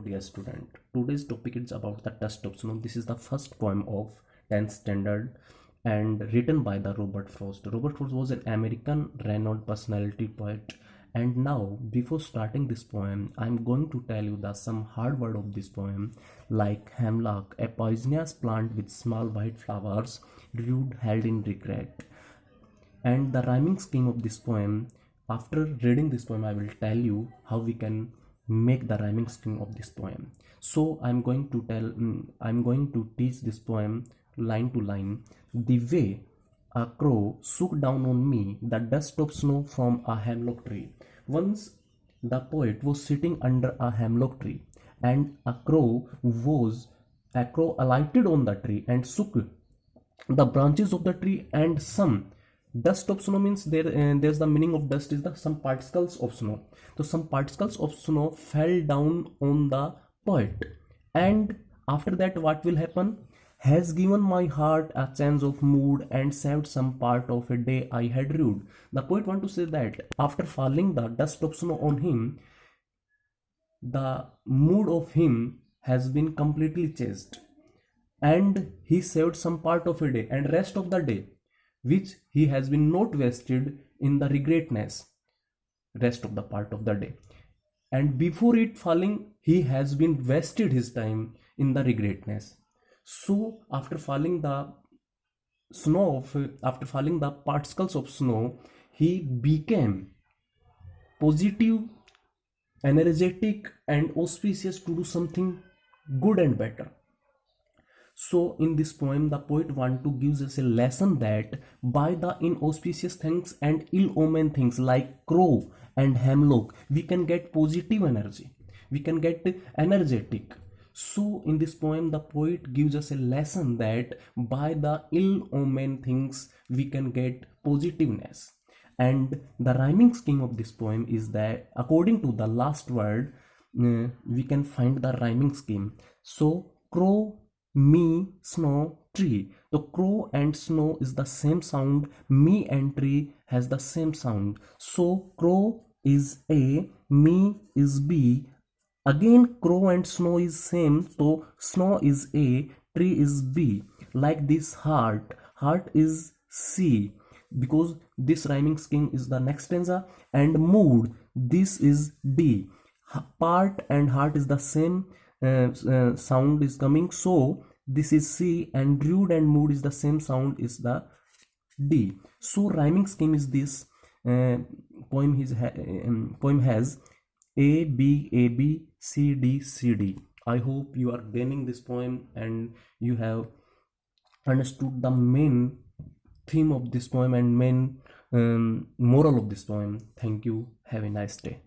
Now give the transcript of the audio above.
Dear student, today's topic is about the Dust of Snow. This is the first poem of 10th standard and written by the Robert Frost. Robert Frost was an American renowned personality poet. And now, before starting this poem, I'm going to tell you the some hard word of this poem, like hemlock, a poisonous plant with small white flowers, rude held in regret. And the rhyming scheme of this poem, after reading this poem, I will tell you how we can make the rhyming scheme of this poem. So I'm going to teach this poem line to line. The way a crow shook down on me the dust of snow from a hemlock tree. Once the poet was sitting under a hemlock tree, and a crow alighted on the tree and shook the branches of the tree, and some dust of snow means there's the meaning of dust is the some particles of snow. So some particles of snow fell down on the poet, and after that what will happen? Has given my heart a change of mood and saved some part of a day I had rued. The poet want to say that after falling the dust of snow on him, the mood of him has been completely changed, and he saved some part of a day and rest of the day which he has been not wasted in the regretness rest of the part of the day, and before it falling he has been wasted his time in the regretness. So after falling the after falling the particles of snow, he became positive, energetic and auspicious to do something good and better. So in this poem, the poet want to give us a lesson that by the inauspicious things and ill-omened things like crow and hemlock, we can get positive energy. We can get energetic. So in this poem, the poet gives us a lesson that by the ill-omened things, we can get positiveness. And the rhyming scheme of this poem is that according to the last word, we can find the rhyming scheme. So crow, me, snow, tree. So crow and snow is the same sound, me and tree has the same sound. So crow is A, me is B. Again crow and snow is same, so snow is A, tree is B. Like this heart is C, because this rhyming scheme is the next stanza, and mood, this is D. Part and heart is the same sound is coming, so this is C, and rude and mood is the same sound is the D. So rhyming scheme is this. Poem has A B A B C D C D. I hope you are gaining this poem and you have understood the main theme of this poem and main moral of this poem. Thank you. Have a nice day.